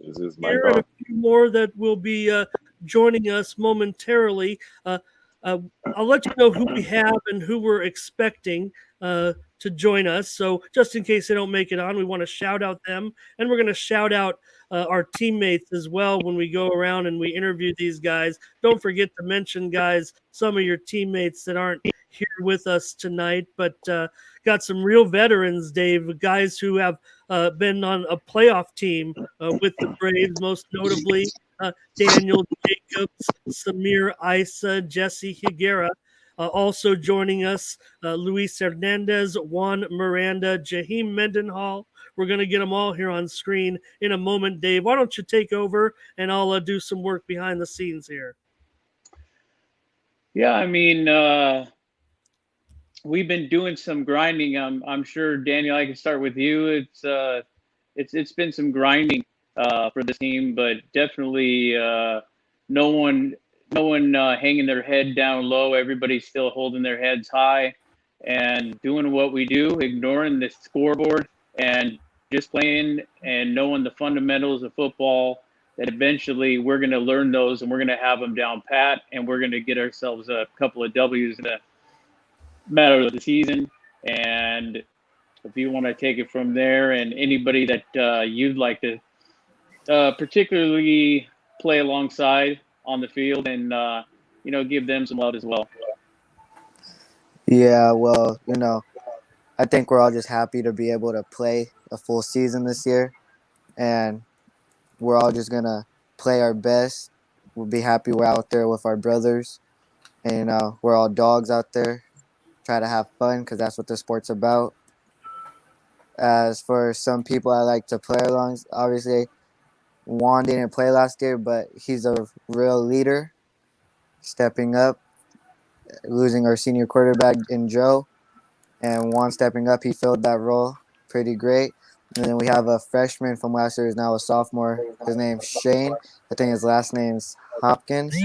This is my Here and a thought. few more that will be joining us momentarily. I'll let you know who we have and who we're expecting to join us. So just in case they don't make it on, we want to shout out them, and we're going to shout out our teammates as well when we go around and we interview these guys. Don't forget to mention, guys, some of your teammates that aren't here with us tonight, but got some real veterans, Dave, guys who have been on a playoff team with the Braves, most notably Daniel Jacobs, Samir Issa, Jesse Higuera. Also joining us, Luis Hernandez, Juan Miranda, Jaheim Mendenhall. We're going to get them all here on screen in a moment. Dave, why don't you take over and I'll do some work behind the scenes here. Yeah, I mean, we've been doing some grinding. I'm sure, Daniel, I can start with you. It's been some grinding for this team, but definitely no one hanging their head down low. Everybody's still holding their heads high and doing what we do, ignoring the scoreboard and just playing and knowing the fundamentals of football. That eventually we're going to learn those and we're going to have them down pat, and we're going to get ourselves a couple of W's in a matter of the season. And if you want to take it from there, and anybody that you'd like to particularly play alongside on the field, and give them some love as well. Yeah, well, I think we're all just happy to be able to play a full season this year, and we're all just gonna play our best. We'll be happy we're out there with our brothers, and we're all dogs out there. Try to have fun because that's what the sport's about. As for some people I like to play along, obviously Juan didn't play last year, but he's a real leader, stepping up, losing our senior quarterback in Joe, and Juan stepping up. He filled that role pretty great. And then we have a freshman from last year who's now a sophomore. His name's Shane. I think his last name's Hopkins.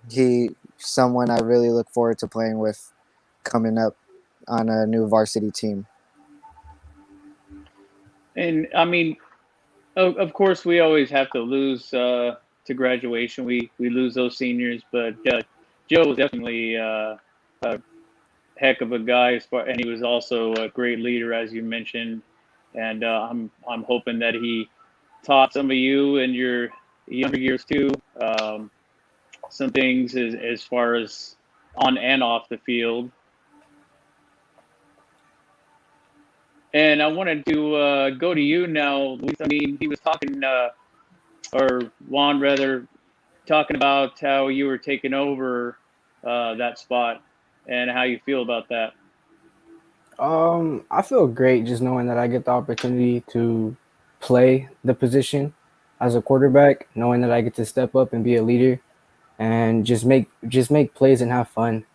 He's someone I really look forward to playing with coming up on a new varsity team. And I mean, of course, we always have to lose to graduation. We lose those seniors, but Joe was definitely a heck of a guy, and he was also a great leader, as you mentioned. And I'm hoping that he taught some of you in your younger years too some things as far as on and off the field. And I wanted to go to you now, Luis. I mean, he was talking, or Juan rather, talking about how you were taking over that spot and how you feel about that. I feel great just knowing that I get the opportunity to play the position as a quarterback, knowing that I get to step up and be a leader and just make plays and have fun.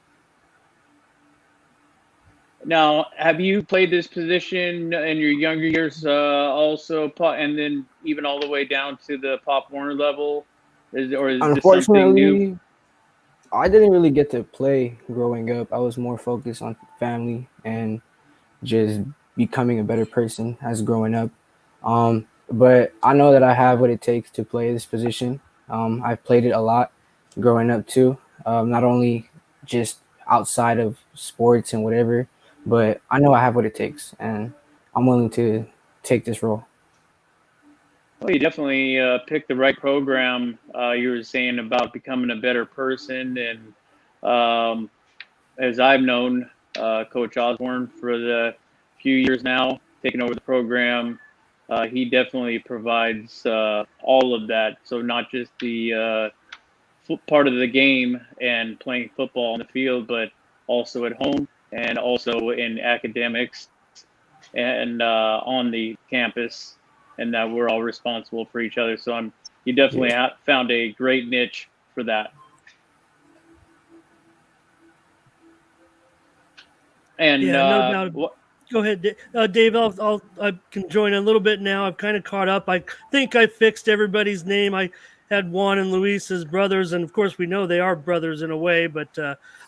Now, have you played this position in your younger years also, and then even all the way down to the Pop Warner level? Is this something new? I didn't really get to play growing up. I was more focused on family and just becoming a better person as growing up. But I know that I have what it takes to play this position. I've played it a lot growing up too, not only just outside of sports and whatever, but I know I have what it takes, and I'm willing to take this role. Well, you definitely picked the right program. You were saying about becoming a better person, and as I've known Coach Osborne for the few years now, taking over the program, he definitely provides all of that. So not just the part of the game and playing football on the field, but also at home and also in academics and on the campus, and that we're all responsible for each other. So you definitely found a great niche for that. And no doubt. Go ahead, Dave. I can join a little bit now. I've kind of caught up. I think I fixed everybody's name. I had Juan and Luis as brothers, and of course we know they are brothers in a way. But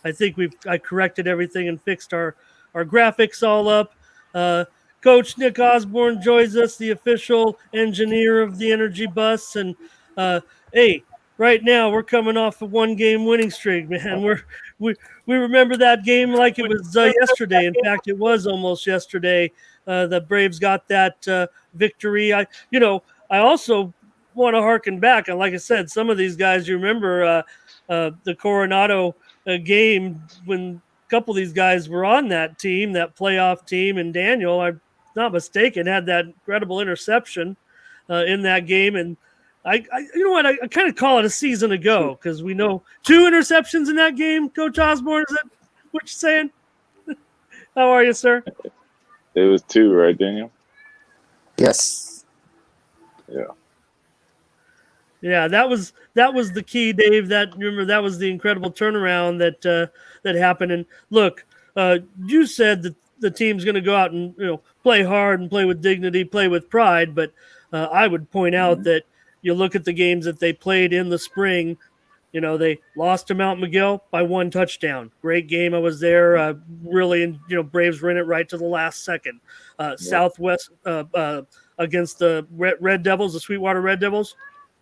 I think I corrected everything and fixed our graphics all up. Coach Nick Osborne joins us, the official engineer of the Energy Bus. And hey, right now we're coming off a 1-game winning streak, man. We remember that game like it was yesterday. In fact, it was almost yesterday. The Braves got that victory. I also want to harken back, and like I said, some of these guys, you remember the Coronado game when a couple of these guys were on that team, that playoff team, and Daniel, I'm not mistaken, had that incredible interception in that game. And I you know what, I kind of call it a season ago because we know 2 interceptions in that game. Coach Osborne, is that what you're saying? How are you, sir? It was 2, right, Daniel? Yes. Yeah. Yeah, that was the key, Dave. That was the incredible turnaround that happened. And look, you said that the team's going to go out and play hard and play with dignity, play with pride. But I would point out that you look at the games that they played in the spring. They lost to Mount Miguel by 1 touchdown. Great game. I was there. Really, and Braves were in it right to the last second. Southwest against the Red Devils, the Sweetwater Red Devils.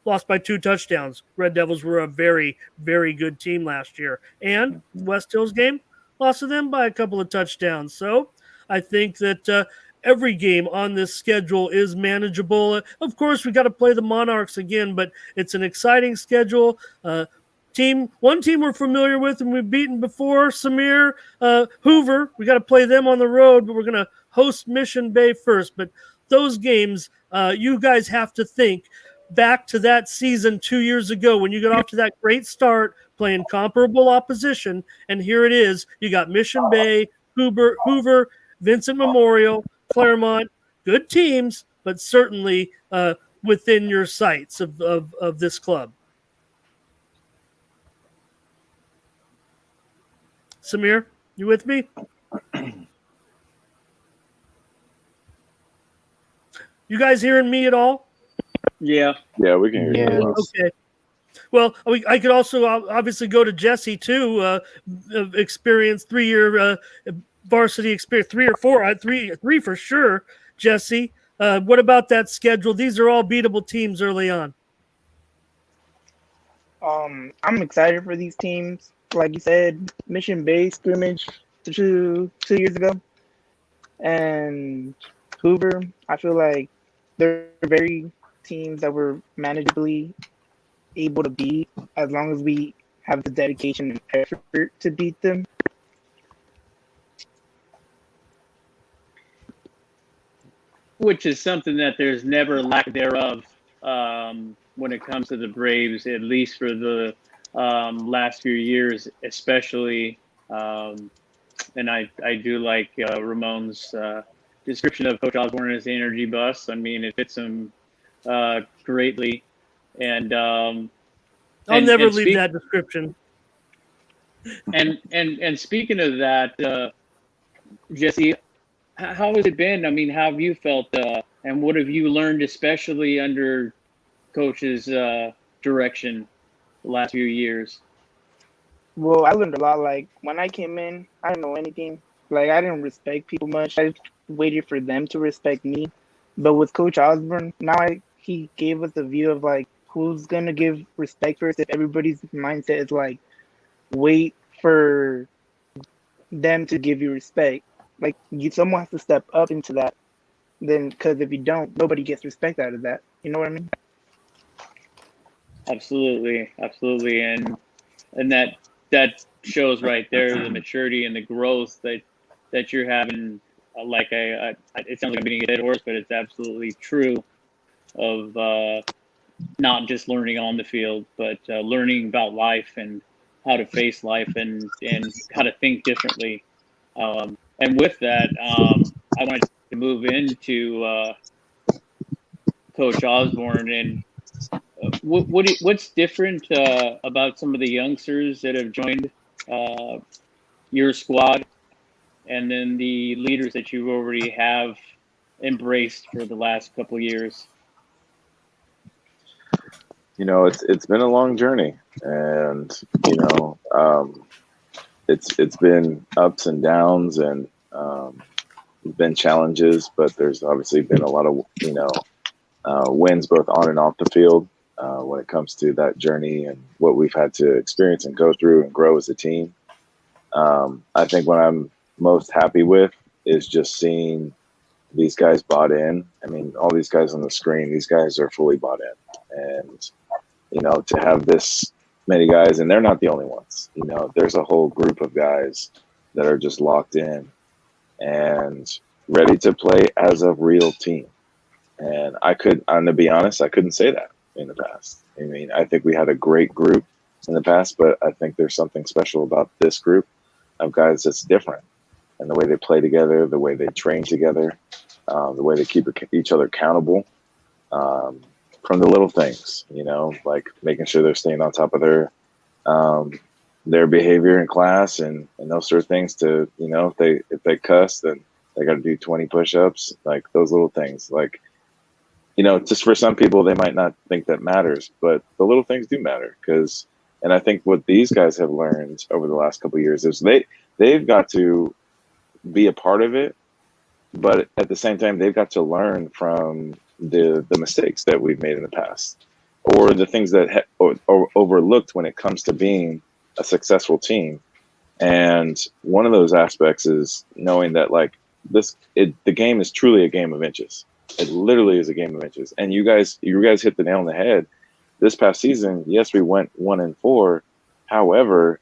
Lost by 2 touchdowns. Red Devils were a very, very good team last year. And West Hills game, lost to them by a couple of touchdowns. So I think that every game on this schedule is manageable. Of course, we got to play the Monarchs again, but it's an exciting schedule. One team we're familiar with and we've beaten before, Samir, Hoover. We got to play them on the road, but we're going to host Mission Bay first. But those games, you guys have to think back to that season 2 years ago when you got off to that great start playing comparable opposition, and here it is. You got Mission Bay, Hoover, Vincent Memorial, Claremont, good teams, but certainly within your sights of this club. Samir, you with me? You guys hearing me at all? Yeah. Yeah, we can hear you. Okay. Well, I could also obviously go to Jesse too. Experience 3-year varsity experience, 3 or 4, three for sure. Jesse, what about that schedule? These are all beatable teams early on. I'm excited for these teams. Like you said, Mission Bay scrimmage 2 years ago, and Hoover. I feel like they're very teams that we're manageably able to beat as long as we have the dedication and effort to beat them. Which is something that there's never lack thereof when it comes to the Braves, at least for the last few years, especially. And I do like Ramon's description of Coach Osborne as the energy bus. I mean, it fits him greatly. And I'll never leave that description. And speaking of that, Jesse, how has it been? I mean, how have you felt, and what have you learned, especially under Coach's direction the last few years? Well, I learned a lot. Like, when I came in, I didn't know anything. Like, I didn't respect people much. I waited for them to respect me. But with Coach Osborne, he gave us a view of, like, who's going to give respect first if everybody's mindset is, like, wait for them to give you respect. Like, someone has to step up into that. Then, because if you don't, nobody gets respect out of that. You know what I mean? Absolutely. And that shows right there the maturity and the growth that you're having. Like it sounds like I'm beating a dead horse, but it's absolutely true. Of not just learning on the field, but learning about life and how to face life and how to think differently. And with that, I wanted to move into Coach Osborne and what's different about some of the youngsters that have joined your squad, and then the leaders that you already have embraced for the last couple of years. It's been a long journey, and it's been ups and downs, and been challenges, but there's obviously been a lot of wins both on and off the field when it comes to that journey and what we've had to experience and go through and grow as a team. I think what I'm most happy with is just seeing these guys bought in. I mean, all these guys on the screen, these guys are fully bought in. And, to have this many guys, and they're not the only ones, there's a whole group of guys that are just locked in and ready to play as a real team. And I'm to be honest, I couldn't say that in the past. I mean, I think we had a great group in the past, but I think there's something special about this group of guys that's different. And the way they play together, the way they train together, the way they keep each other accountable, from the little things, like making sure they're staying on top of their behavior in class and those sort of things. To if they cuss, then they got to do 20 push-ups, like those little things. Like, just for some people, they might not think that matters, but the little things do matter. And I think what these guys have learned over the last couple of years is they've got to be a part of it, but at the same time, they've got to learn from the mistakes that we've made in the past, or the things that overlooked when it comes to being a successful team. And one of those aspects is knowing that the game is truly a game of inches. It literally is a game of inches. And you guys hit the nail on the head. This past season, yes, we went 1-4. However,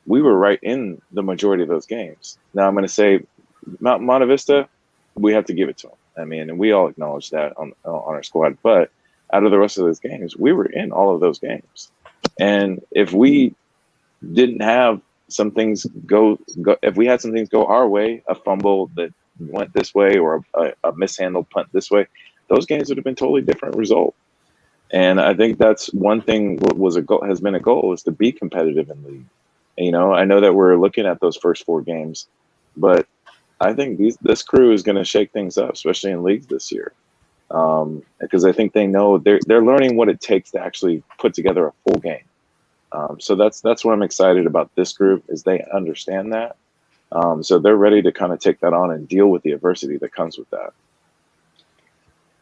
we were right in the majority of those games. Now I'm going to say Monte Vista, we have to give it to them. I mean, and we all acknowledge that on our squad. But out of the rest of those games, we were in all of those games. And if we didn't have some things go if we had some things go our way, a fumble that went this way or a mishandled punt this way, those games would have been totally different result. And I think that's one thing has been a goal is to be competitive in league. And, I know that we're looking at those first 4 games, but I think this crew is going to shake things up, especially in leagues this year, because I think they know they're learning what it takes to actually put together a full game. So that's what I'm excited about this group is they understand that. So they're ready to kind of take that on and deal with the adversity that comes with that.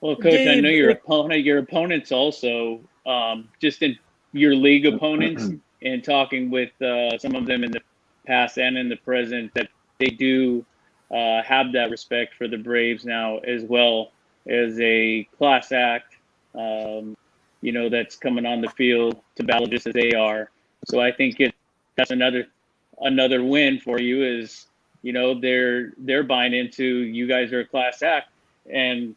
Well, Coach, I know your opponents also, just in your league opponents and talking with some of them in the past and in the present, that they do have that respect for the Braves now as well as a class act, that's coming on the field to battle just as they are. So I think that's another win for you is, they're buying into you guys are a class act. And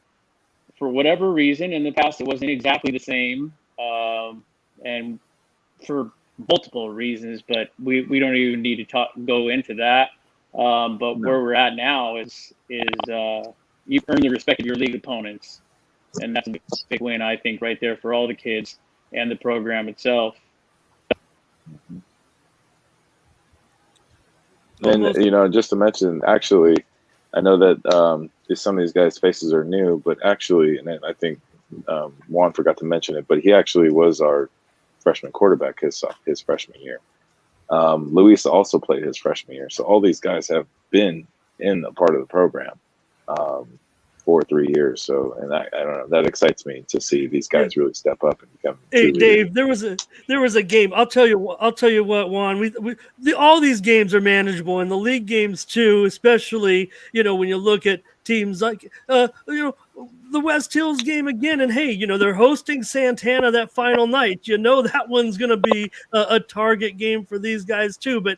for whatever reason, in the past, it wasn't exactly the same. And for multiple reasons, but we don't even need to go into that. But where we're at now is you've earned the respect of your league opponents. And that's a big win, I think, right there for all the kids and the program itself. And, just to mention, actually, I know that some of these guys' faces are new, but actually, and I think Juan forgot to mention it, but he actually was our freshman quarterback his freshman year. Luis also played his freshman year. So all these guys have been in a part of the program for 3 years. So, and I don't know, that excites me to see these guys really step up and become. Hey, Dave, there was a game. I'll tell you what, Juan. All these games are manageable, and the league games too. Especially, when you look at teams like, the West Hills game again, and hey, they're hosting Santana that final night. That one's going to be a target game for these guys too. But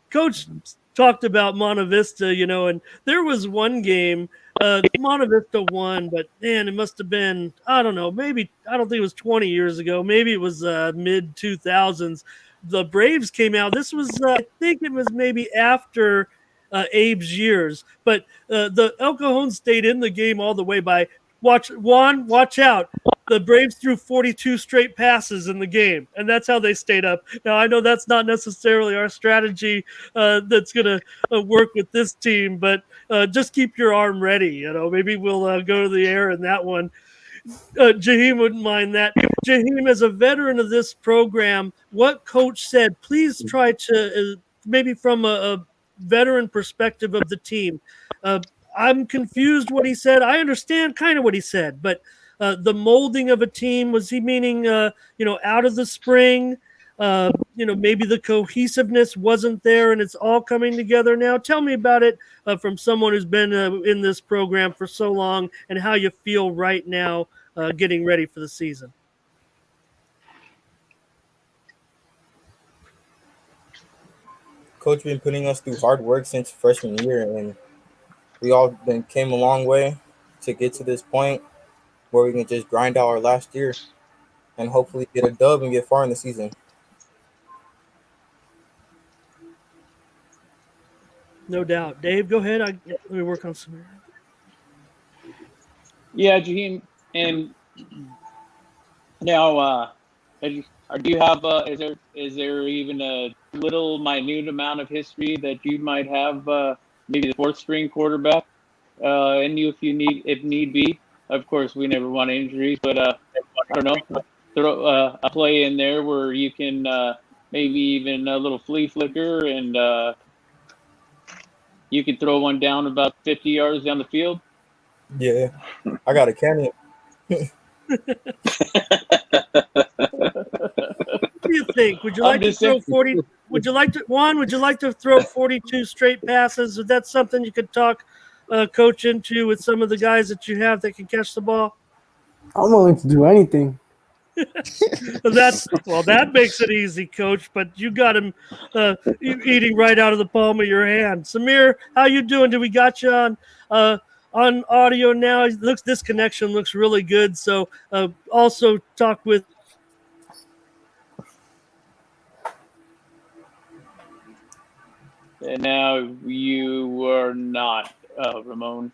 Coach talked about Monte Vista, and there was one game. Monte Vista won, but man, it must have been, I don't know, maybe, I don't think it was 20 years ago. Maybe it was mid 2000s. The Braves came out. This was, I think it was maybe after Abe's years, but the El Cajon stayed in the game all the way by watch out. The Braves threw 42 straight passes in the game, and that's how they stayed up. Now, I know that's not necessarily our strategy that's going to work with this team, but just keep your arm ready. Maybe we'll go to the air in that one. Jaheim wouldn't mind that. Jaheim, as a veteran of this program, what Coach said, please try to, maybe from a veteran perspective of the team, I'm confused what he said. I understand kind of what he said, but the molding of a team, was he meaning, out of the spring? Maybe the cohesiveness wasn't there and it's all coming together now. Tell me about it from someone who's been in this program for so long and how you feel right now getting ready for the season. Coach been putting us through hard work since freshman year, and we all been came a long way to get to this point where we can just grind out our last year and hopefully get a dub and get far in the season. No doubt. Dave, go ahead. Let me work on some. Yeah, Jaheim, and now, do you have? Is there even a little minute amount of history that you might have? Maybe the fourth string quarterback in you if need be. Of course, we never want injuries, but I don't know. Throw a play in there where you can maybe even a little flea flicker and you can throw one down about 50 yards down the field. Yeah, I got a cannon. What do you think? Would you like to throw 40? Juan, would you like to throw 42 straight passes? Is that something you could talk coach into with some of the guys that you have that can catch the ball? I'm willing to do anything. That makes it easy, coach, but you got him eating right out of the palm of your hand. Samir, how you doing? Do we got you on audio now? This connection looks really good. So also talk with. And now you are not, Ramon.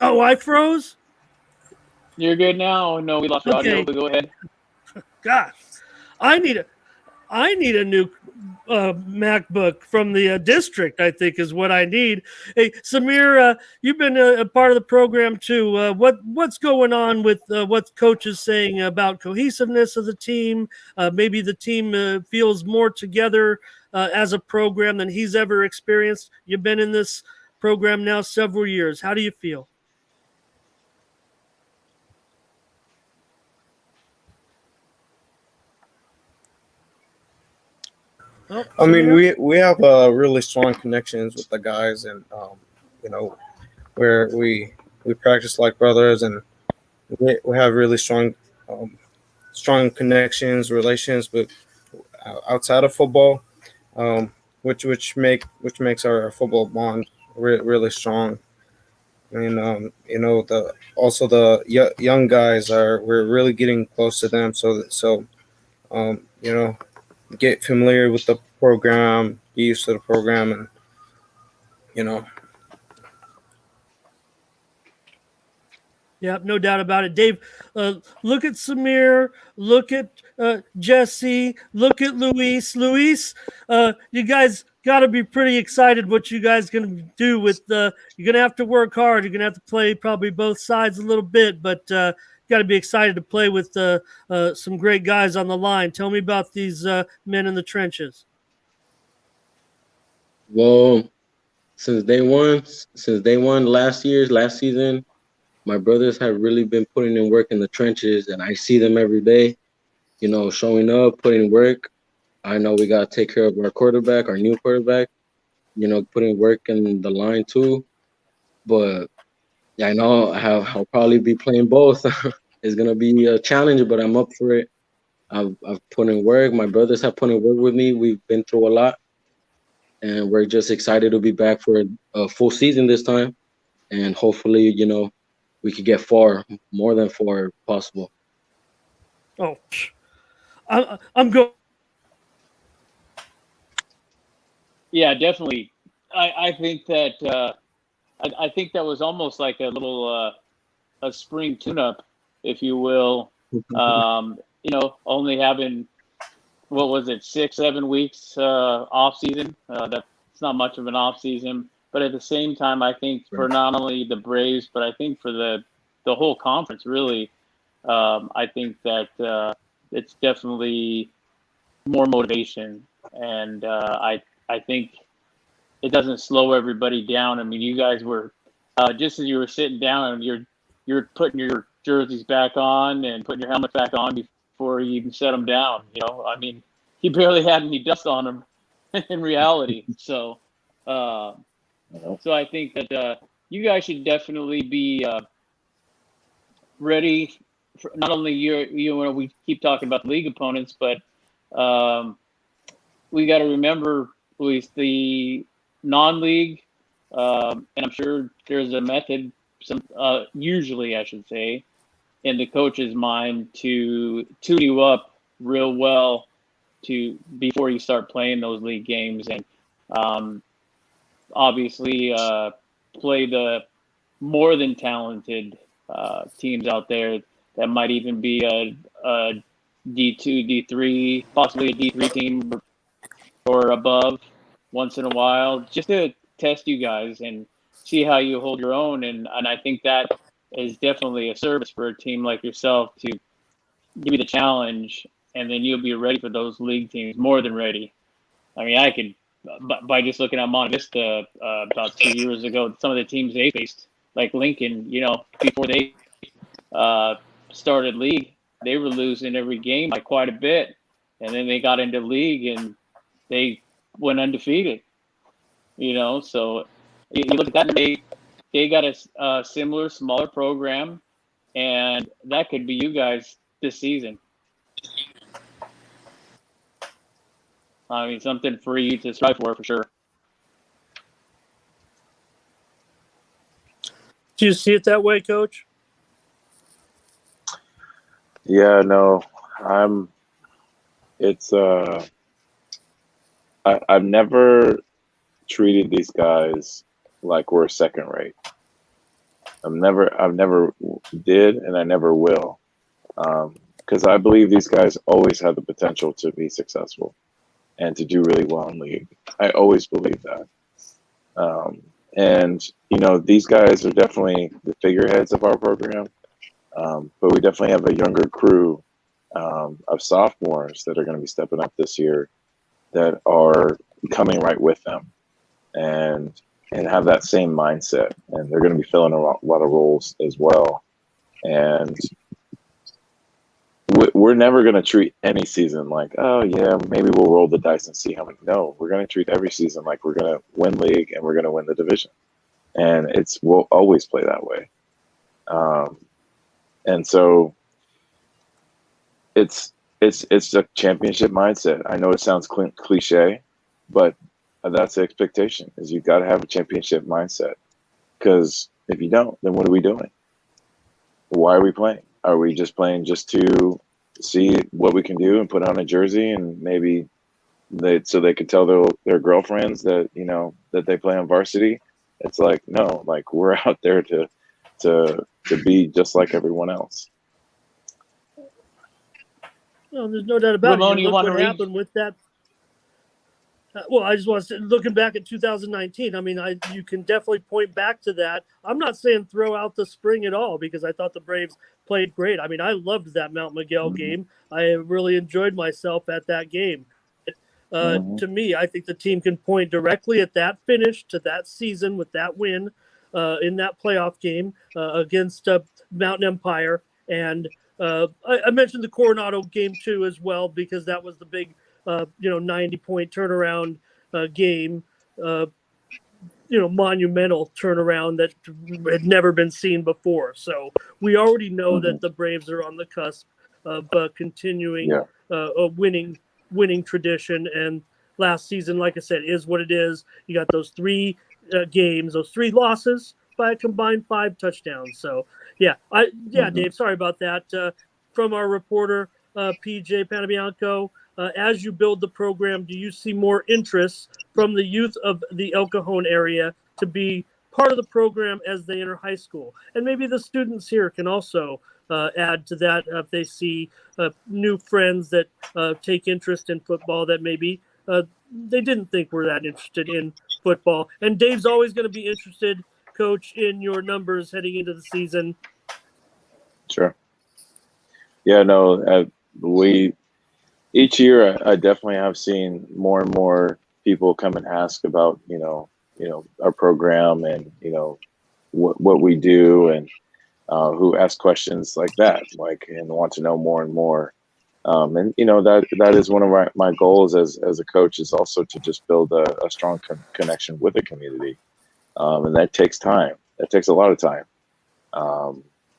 Oh, I froze? You're good now? No, we lost your audio, but go ahead. Gosh, I need a new MacBook from the district, I think is what I need. Hey, Samir, you've been a part of the program too. What's going on with what coach is saying about cohesiveness of the team? Maybe the team feels more together as a program than he's ever experienced. You've been in this program now several years. How do you feel? Oh, I mean, we have really strong connections with the guys, and where we practice like brothers, and we have really strong connections, relations with outside of football, which makes our football bond really strong. And the young guys we're really getting close to them, so get familiar with the program, get used to the program, and Yeah, no doubt about it. Dave, look at Samir, look at Jesse, look at Luis. Luis, you guys got to be pretty excited what you guys going to do with you're going to have to work hard. You're going to have to play probably both sides a little bit, but got to be excited to play with some great guys on the line. Tell me about these men in the trenches. Well, since day one last season, my brothers have really been putting in work in the trenches, and I see them every day, showing up, putting work. I know we got to take care of our quarterback, our new quarterback, putting work in the line too. But yeah, I know I'll probably be playing both. It's going to be a challenge, but I'm up for it. I've put in work. My brothers have put in work with me. We've been through a lot, and we're just excited to be back for a full season this time. And hopefully, we could get more than far possible. Oh, I'm going. Yeah, definitely. I think that I think that was almost like a little a spring tune-up, if you will. Only having 6-7 weeks off season. That's not much of an off season. But at the same time, I think for not only the Braves, but I think for the whole conference, really, I think that it's definitely more motivation, and I think it doesn't slow everybody down. I mean, you guys were just as you were sitting down, you're putting your jerseys back on and putting your helmet back on before you even set them down. I mean, he barely had any dust on him in reality. So, so I think that you guys should definitely be ready. For not only we keep talking about the league opponents, but we got to remember, Luis, the non-league, and I'm sure there's a method. Usually, I should say, in the coach's mind to tune you up real well before you start playing those league games, and obviously play the more than talented teams out there that might even be a D2, D3, possibly a D3 team or above once in a while, just to test you guys and see how you hold your own. And I think that is definitely a service for a team like yourself to give you the challenge, and then you'll be ready for those league teams, more than ready. I mean, I could, by just looking at Monte Vista about 2 years ago, some of the teams they faced, like Lincoln, before they started league, they were losing every game by quite a bit. And then they got into league and they went undefeated, So you look at that, they got a similar, smaller program, and that could be you guys this season. I mean, something for you to strive for sure. Do you see it that way, Coach? Yeah, no, I've never treated these guys like we're second rate. I've never did, and I never will. Because I believe these guys always have the potential to be successful and to do really well in league. I always believe that. And, these guys are definitely the figureheads of our program. But we definitely have a younger crew of sophomores that are going to be stepping up this year that are coming right with them and have that same mindset. And they're going to be filling a lot of roles as well. And we're never going to treat any season like, oh, yeah, maybe we'll roll the dice and see how many. No, we're going to treat every season like we're going to win league and we're going to win the division. And we'll always play that way. And so it's a championship mindset. I know it sounds cliche, but that's the expectation, is you've got to have a championship mindset. Because if you don't, then what are we doing? Why are we playing? Are we just playing just to see what we can do and put on a jersey and maybe so they could tell their girlfriends that, that they play on varsity? It's like, no, like we're out there to be just like everyone else. No, there's no doubt about Ramon, it. Look what happened with that. Well, I just want to say, looking back at 2019, I mean, you can definitely point back to that. I'm not saying throw out the spring at all, because I thought the Braves played great. I mean, I loved that Mount Miguel game. I really enjoyed myself at that game. To me, I think the team can point directly at that finish to that season with that win in that playoff game against Mountain Empire. And I mentioned the Coronado game too as well, because that was the big 90-point turnaround game, monumental turnaround that had never been seen before. So we already know that the Braves are on the cusp of continuing a winning tradition. And last season, like I said, is what it is. You got those 3 games, those 3 losses by a combined 5 touchdowns. So Dave, sorry about that. From our reporter, PJ Panabianco, as you build the program, do you see more interest from the youth of the El Cajon area to be part of the program as they enter high school? And maybe the students here can also add to that if they see new friends that take interest in football that maybe they didn't think were that interested in football. And Dave's always going to be interested, Coach, in your numbers heading into the season. Sure. Yeah, no, each year I definitely have seen more and more people come and ask about, our program and, what we do, and who ask questions like that, like, and want to know more and more. And that is one of my goals as a coach, is also to just build a strong connection with the community, and that takes time. That takes a lot of time,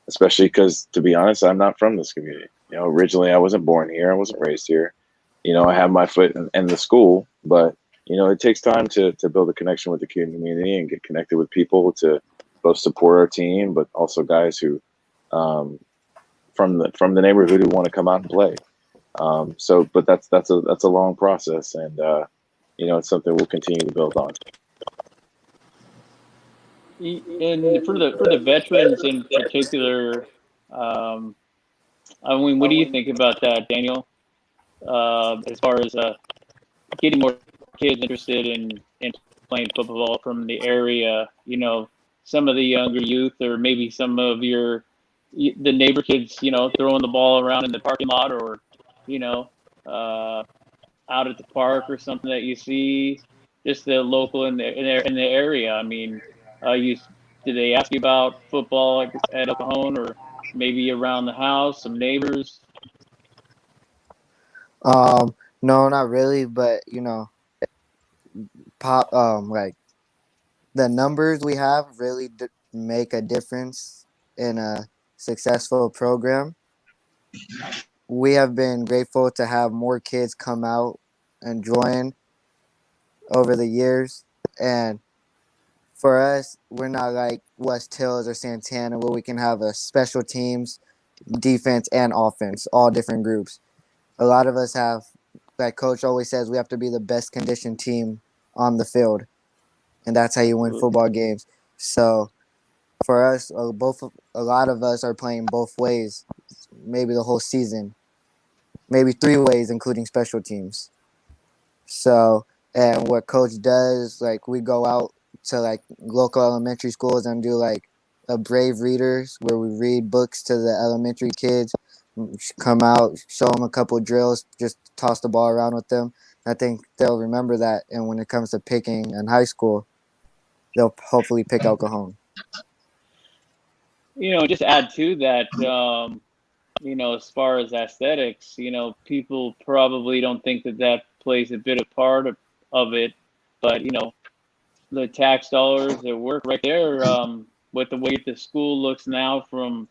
especially because, to be honest, I'm not from this community. Originally I wasn't born here. I wasn't raised here. I have my foot in the school, but it takes time to build a connection with the community and get connected with people to both support our team, but also guys who from the neighborhood who want to come out and play. But that's a long process, and it's something we'll continue to build on. And for the veterans in particular, what do you think about that, Daniel? As far as getting more kids interested in playing football from the area, some of the younger youth, or maybe some of the neighbor kids, throwing the ball around in the parking lot, or out at the park, or something that you see, just the local in the area. I mean, did they ask you about football at Cajon, or maybe around the house, some neighbors? No, not really, but like the numbers we have really make a difference in a successful program. We have been grateful to have more kids come out and join over the years, and for us, we're not like West Hills or Santana, where we can have a special teams, defense, and offense, all different groups. A lot of us have, like Coach always says, we have to be the best conditioned team on the field, and that's how you win football games. So for us, a lot of us are playing both ways, maybe the whole season, maybe 3 ways, including special teams. So, and what Coach does, like, we go out to like local elementary schools and do like a Brave Readers, where we read books to the elementary kids, come out, show them a couple drills, just toss the ball around with them. I think they'll remember that, and when it comes to picking in high school, they'll hopefully pick out Cajon. Just add to that, as far as aesthetics, people probably don't think that plays a bit of part of it, but the tax dollars that work right there, with the way the school looks now, from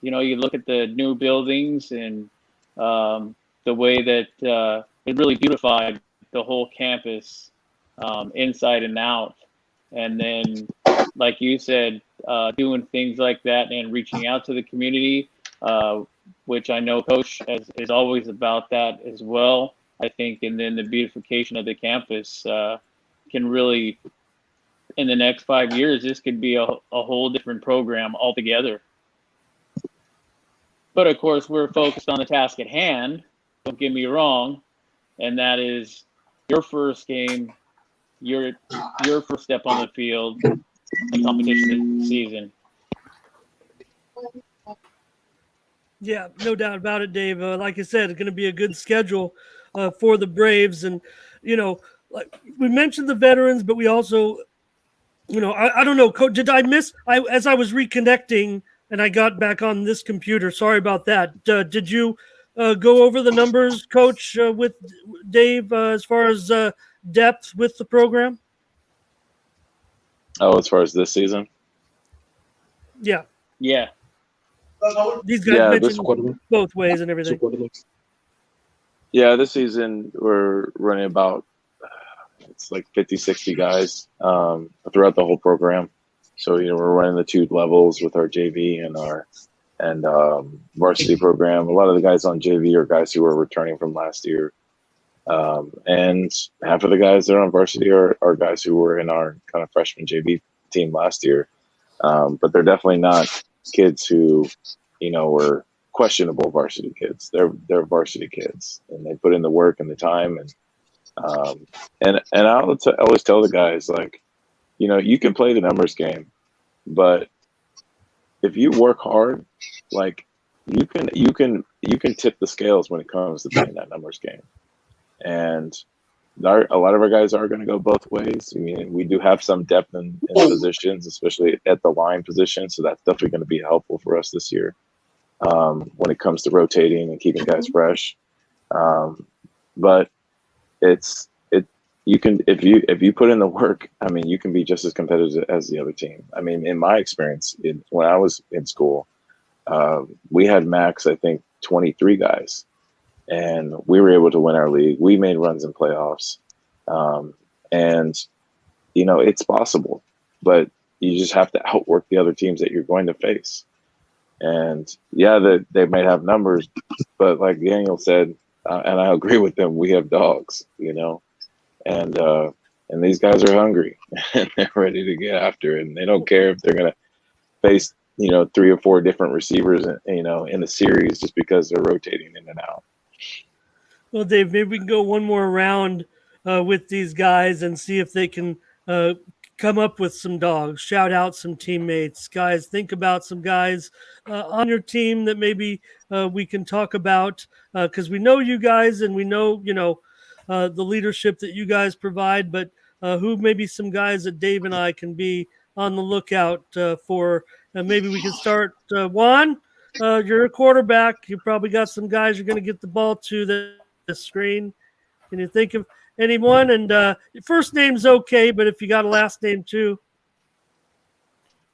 you look at the new buildings, and the way that it really beautified the whole campus, inside and out. And then, like you said, doing things like that and reaching out to the community, which I know Coach is always about that as well, I think. And then the beautification of the campus can really, in the next 5 years, this could be a whole different program altogether. But of course, we're focused on the task at hand, don't get me wrong, and that is your first game, your first step on the field, the competition season. Yeah, no doubt about it, Dave. Like I said, it's going to be a good schedule for the Braves. And, like we mentioned the veterans, but we also, I don't know, Coach, did I miss, as I was reconnecting and I got back on this computer, sorry about that. Did you go over the numbers, Coach, with Dave, as far as depth with the program? Oh, as far as this season? Yeah. Yeah. These guys mentioned both ways and everything. Yeah, this season we're running about, it's like 50, 60 guys throughout the whole program. So, we're running the 2 levels with our JV and our varsity program. A lot of the guys on JV are guys who are returning from last year. And half of the guys that are on varsity are guys who were in our kind of freshman JV team last year. But they're definitely not kids who, were questionable varsity kids. They're varsity kids, and they put in the work and the time. And I always tell the guys, like, you can play the numbers game, but if you work hard, like, you can tip the scales when it comes to playing that numbers game. And a lot of our guys are going to go both ways. I mean, we do have some depth in positions, especially at the line position. So that's definitely going to be helpful for us this year when it comes to rotating and keeping guys fresh. But you can if you put in the work. I mean, you can be just as competitive as the other team. I mean, in my experience, when I was in school, we had max, I think, 23 guys, and we were able to win our league. We made runs in playoffs, and it's possible, but you just have to outwork the other teams that you're going to face. And yeah, they might have numbers, but like Daniel said, and I agree with them, we have dogs, and these guys are hungry and they're ready to get after it, and they don't care if they're going to face 3 or 4 different receivers in the series just because they're rotating in and out. Well, Dave, maybe we can go one more round with these guys and see if they can come up with some dogs, shout out some teammates. Guys, think about some guys on your team that maybe we can talk about, because we know you guys and we know, the leadership that you guys provide, but who maybe some guys that Dave and I can be on the lookout for. Maybe we can start. Juan, you're a quarterback. You probably got some guys you're going to get the ball to the screen. Can you think of anyone? And your first name's okay, but if you got a last name too.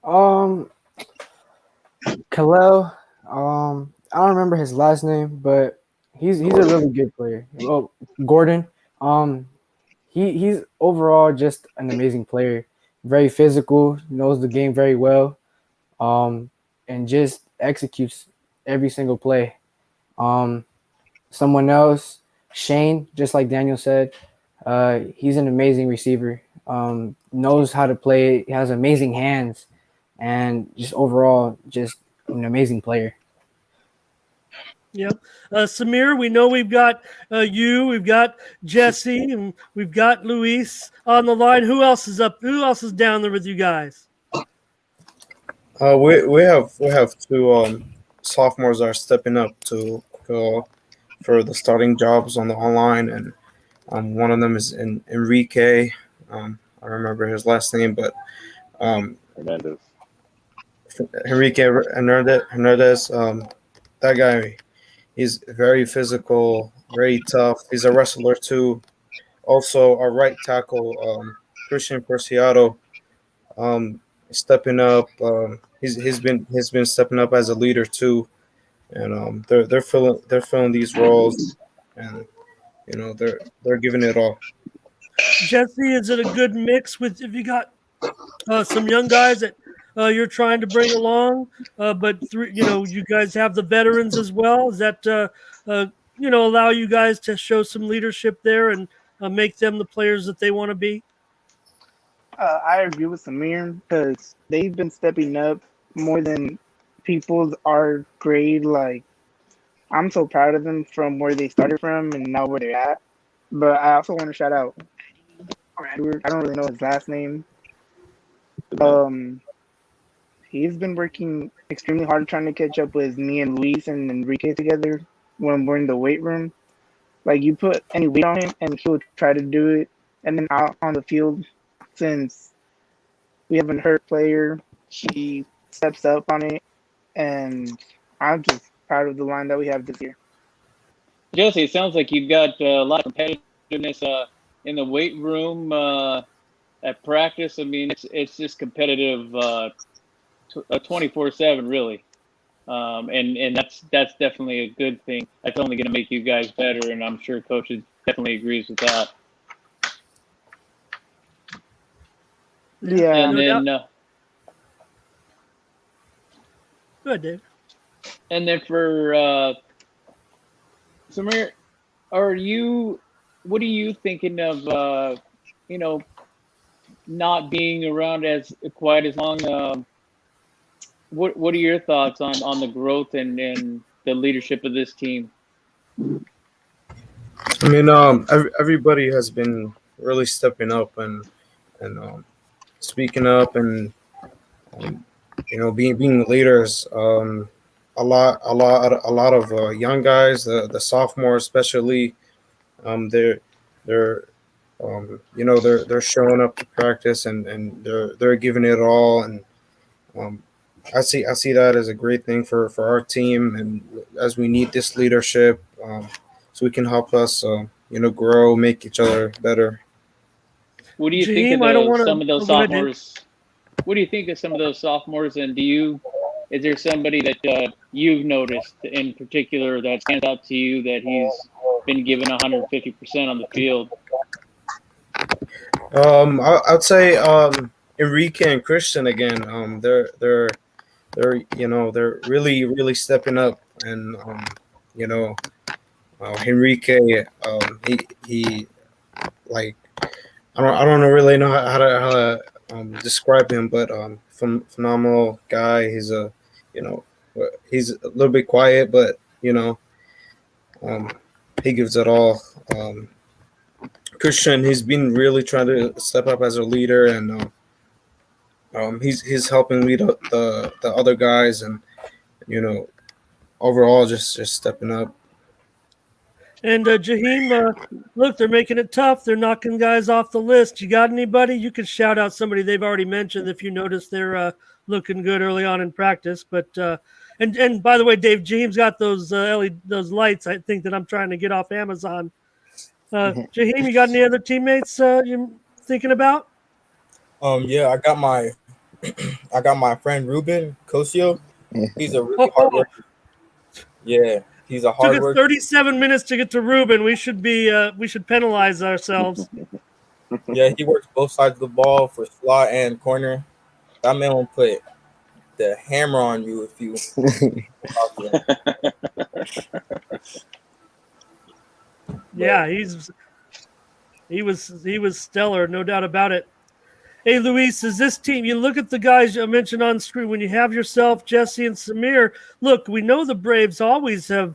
Kalel. I don't remember his last name, but he's a really good player. Well, Gordon. He's overall just an amazing player. Very physical, knows the game very well, and just executes every single play. Someone else, Shane, just like Daniel said, he's an amazing receiver. Knows how to play, has amazing hands, and just overall just an amazing player. Yep. Samir, we know we've got you, we've got Jesse, and we've got Luis on the line. Who else is up? Who else is down there with you guys? We have 2 sophomores that are stepping up to go for the starting jobs on the online, and one of them is Enrique. I remember his last name, but Hernandez. Enrique Hernandez. That guy, he's very physical, very tough. He's a wrestler too. Also, our right tackle, Christian Preciado, stepping up. He's been stepping up as a leader too, and they're filling these roles, and they're giving it all. Jesse, is it a good mix with if you got some young guys that you're trying to bring along, but you guys have the veterans as well? Is that allow you guys to show some leadership there and make them the players that they want to be? I agree with Samir because they've been stepping up more than people our grade. Like, I'm so proud of them from where they started from and now where they're at. But I also want to shout out Edward. I don't really know his last name. He's been working extremely hard trying to catch up with me and Luis and Enrique together when we're in the weight room. Like, you put any weight on him and he'll try to do it. And then out on the field, since we have a hurt player, he steps up on it. And I'm just proud of the line that we have this year. Jesse, it sounds like you've got a lot of competitiveness in the weight room at practice. I mean, it's just competitive 24/7, really, and that's definitely a good thing. That's only going to make you guys better, and I'm sure Coach definitely agrees with that. Yeah, and then Good, Dave. And then for Samir, what are you thinking of? Not being around quite as long. What are your thoughts on the growth and the leadership of this team? I mean, everybody has been really stepping up and speaking up and being leaders. A lot of young guys, the sophomores especially, they're They're showing up to practice and they're giving it all, and um, I see that as a great thing for our team, and as we need this leadership, so we can help us grow, make each other better. What do you think of Jaheim, I don't want some of to. those Oh, go ahead, Dave. sophomores? What do you think of some of those sophomores? And is there somebody that you've noticed in particular that stands out to you that he's been given 150% on the field? I'd say Enrique and Christian again. They're really stepping up, and you know Enrique, he like I don't really know how to describe him, but phenomenal guy. He's a little bit quiet, but um, he gives it all. Christian, he's been really trying to step up as a leader, and he's helping lead up the other guys, and you know overall just stepping up. And Jaheim, look, they're making it tough. They're knocking guys off the list. You got anybody? You can shout out somebody they've already mentioned if you notice they're looking good early on in practice. But and by the way, Dave, Jaheim's got those those lights. I think that I'm trying to get off Amazon. Jaheim, you got any other teammates you're thinking about? Yeah, I got my friend Ruben Cosio. He's a really hard worker. Yeah, he's a hard Took us worker. 37 minutes to get to Ruben. We should penalize ourselves. Yeah, he works both sides of the ball for slot and corner. That man will put the hammer on you if you. Yeah, he was stellar, no doubt about it. Hey, Luis, is this team? You look at the guys I mentioned on screen. When you have yourself, Jesse, and Samir. Look, we know the Braves always have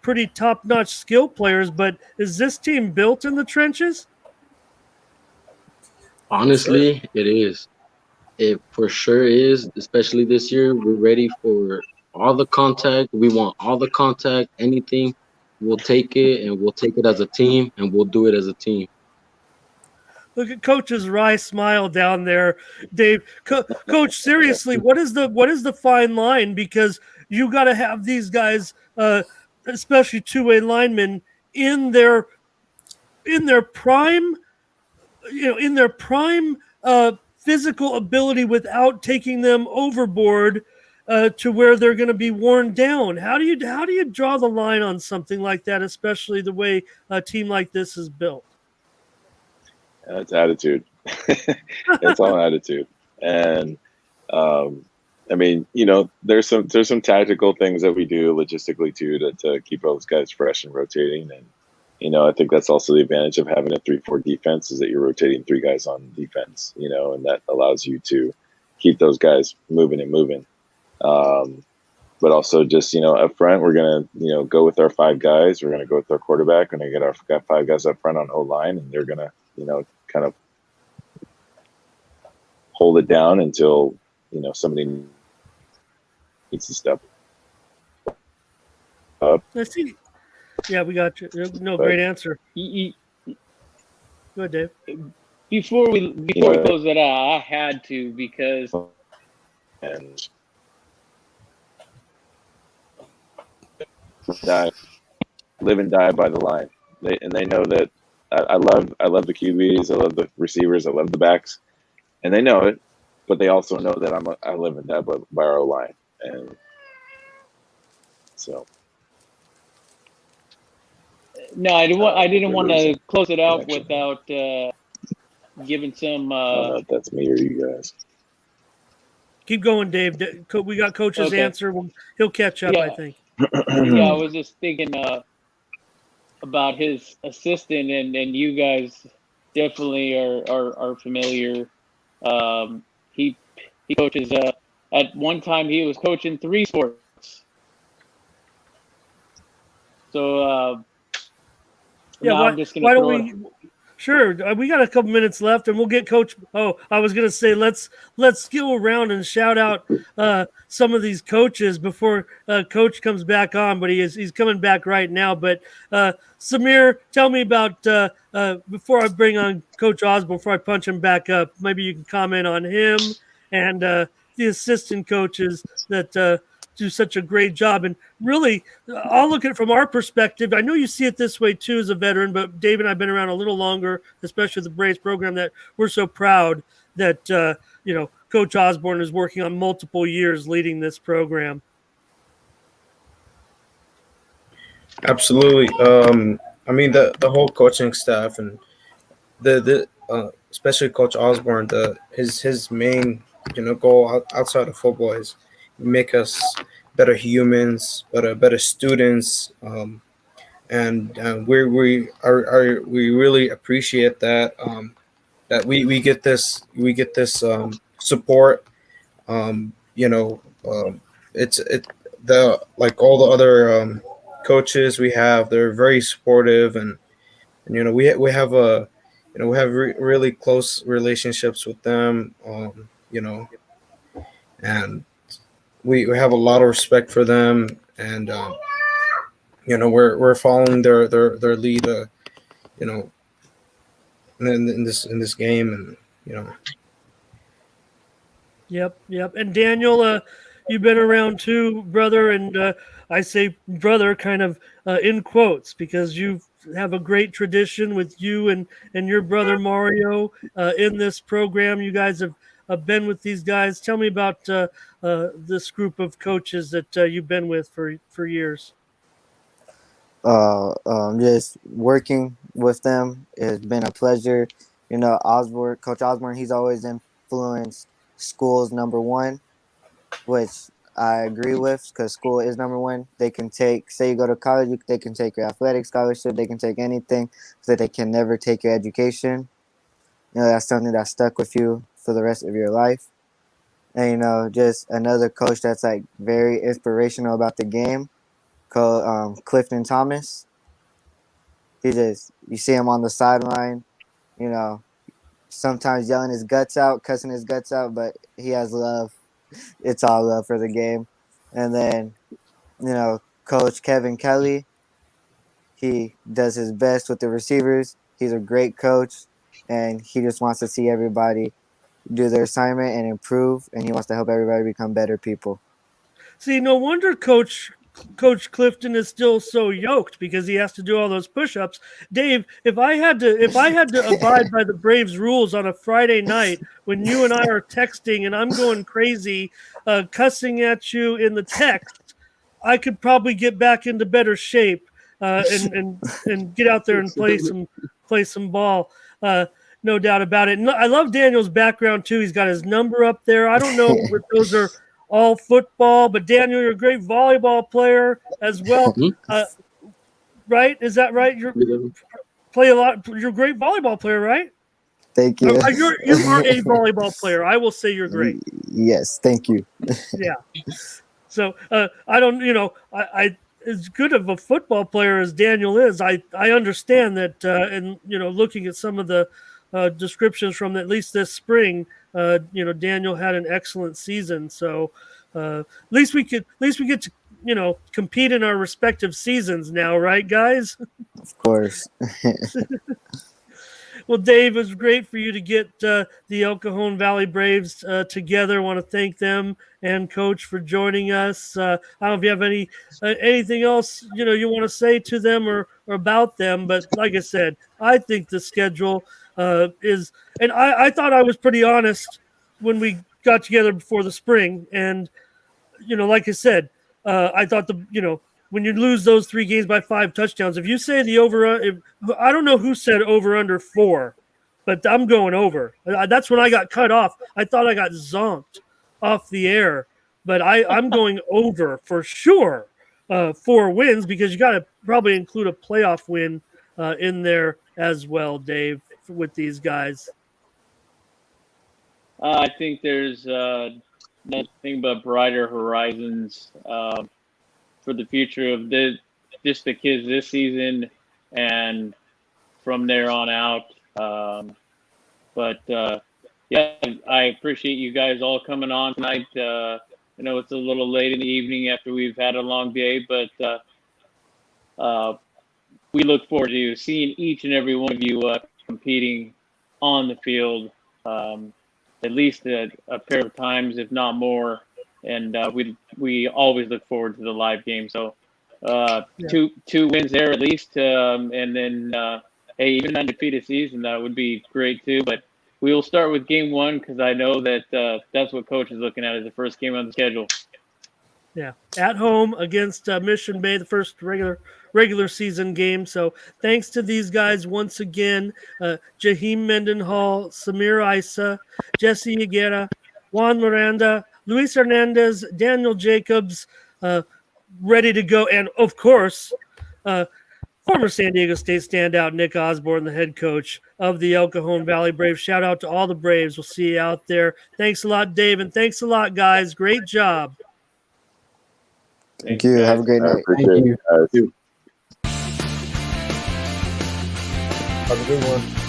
pretty top-notch skill players, but is this team built in the trenches? Honestly, it is. It for sure is, especially this year. We're ready for all the contact. We want all the contact, anything. We'll take it, and we'll take it as a team, and we'll do it as a team. Look at Coach's wry smile down there, Dave. Coach, seriously, what is the fine line? Because you got to have these guys, especially two-way linemen, in their prime, in their prime physical ability without taking them overboard to where they're going to be worn down. How do you draw the line on something like that, especially the way a team like this is built? It's attitude. It's all attitude. And I mean, there's some tactical things that we do logistically too to keep those guys fresh and rotating. And I think that's also the advantage of having a 3-4 defense is that you're rotating three guys on defense. And that allows you to keep those guys moving and moving. But also just up front, we're gonna go with our five guys. We're gonna go with our quarterback. We're gonna get our five guys up front on O line, and they're gonna kind of hold it down until somebody needs to step up. I see. Yeah, we got you. No, great answer. Go ahead, Dave. Before we close it out, I had to because And live and die by the line. They know that I love the QBs, I love the receivers, I love the backs, and they know it. But they also know that I live and die by our line, and so. No, I didn't want to close it out without giving some. I don't know if that's me or you guys. Keep going, Dave. We got Coach's answer. He'll catch up, I think. Yeah, I was just thinking about his assistant, and you guys definitely are familiar. He coaches. At one time, he was coaching 3 sports. So. Yeah, I'm just gonna Sure. We got a couple minutes left, and we'll get Coach. Oh, I was gonna say let's go around and shout out some of these coaches before Coach comes back on, but he's coming back right now. But Samir, tell me about before I bring on Coach Osborne, before I punch him back up. Maybe you can comment on him and the assistant coaches that do such a great job. And really, I'll look at it from our perspective. I know you see it this way too as a veteran, but Dave and I have been around a little longer, especially the Braves program, that we're so proud that Coach Osborne is working on multiple years leading this program. Absolutely. I mean the whole coaching staff and the especially Coach Osborne, his main goal outside of football is make us better humans, better students, and we really appreciate that that we get this support. It's the like all the other coaches we have, they're very supportive, and we have really close relationships with them, and we have a lot of respect for them, and we're following their lead, in this game, and Yep. And Daniel, you've been around too, brother, and I say brother kind of in quotes because you have a great tradition with you and your brother Mario in this program. You guys have been with these guys. Tell me about this group of coaches that you've been with for years. Just working with them has been a pleasure. Coach Osborne, he's always influenced school's number one, which I agree with because school is number one. They can take, say you go to college, they can take your athletic scholarship, they can take anything, so they can never take your education. That's something that stuck with you for the rest of your life. And just another coach that's like very inspirational about the game, called Clifton Thomas. You see him on the sideline, sometimes yelling his guts out, cussing his guts out, but he has love. It's all love for the game. And then, Coach Kevin Kelly, he does his best with the receivers. He's a great coach, and he just wants to see everybody do their assignment and improve, and he wants to help everybody become better people. See, no wonder Coach Clifton is still so yoked because he has to do all those push-ups. Dave, if I had to abide by the Braves rules on a Friday night when you and I are texting and I'm going crazy, cussing at you in the text, I could probably get back into better shape and get out there and play some ball. No doubt about it. And I love Daniel's background too. He's got his number up there. I don't know if those are all football, but Daniel, you're a great volleyball player as well. Right? Is that right? You play a lot. You're a great volleyball player, right? Thank you. You are a volleyball player. I will say you're great. Yes, thank you. Yeah. So I don't, I as good of a football player as Daniel is, I understand that, and looking at some of the descriptions from at least this spring, Daniel had an excellent season. So at least we get to compete in our respective seasons now, right, guys? Of course. Well, Dave, it was great for you to get the El Cajon Valley Braves together. I want to thank them and Coach for joining us. I don't know if you have anything else you want to say to them or about them, but like I said, I think the schedule is, and I thought I was pretty honest when we got together before the spring, and like I said, I thought when you lose those 3 games by 5 touchdowns, if you say the over, I don't know who said over under 4, but I'm going over. That's when I got cut off. I thought I got zonked off the air, but I'm going over for sure. 4 wins because you got to probably include a playoff win in there as well, Dave, with these guys. I think there's nothing but brighter horizons for the future of just the kids this season, and from there on out, Yeah, I appreciate you guys all coming on tonight. I know it's a little late in the evening after we've had a long day, but we look forward to seeing each and every one of you competing on the field at least a pair of times, if not more. And we always look forward to the live game. So two wins there at least, and then hey, even an undefeated season, that would be great too. But we will start with game one because I know that that's what Coach is looking at as the first game on the schedule. Yeah, at home against Mission Bay, the first regular season game. So thanks to these guys once again, Jaheim Mendenhall, Samir Issa, Jesse Higuera, Juan Miranda, Luis Hernandez, Daniel Jacobs, ready to go. And of course, former San Diego State standout Nick Osborne, the head coach of the El Cajon Valley Braves. Shout out to all the Braves. We'll see you out there. Thanks a lot, Dave, and thanks a lot, guys. Great job. Thank you. Have a great I night. appreciate it, guys. Have a good one.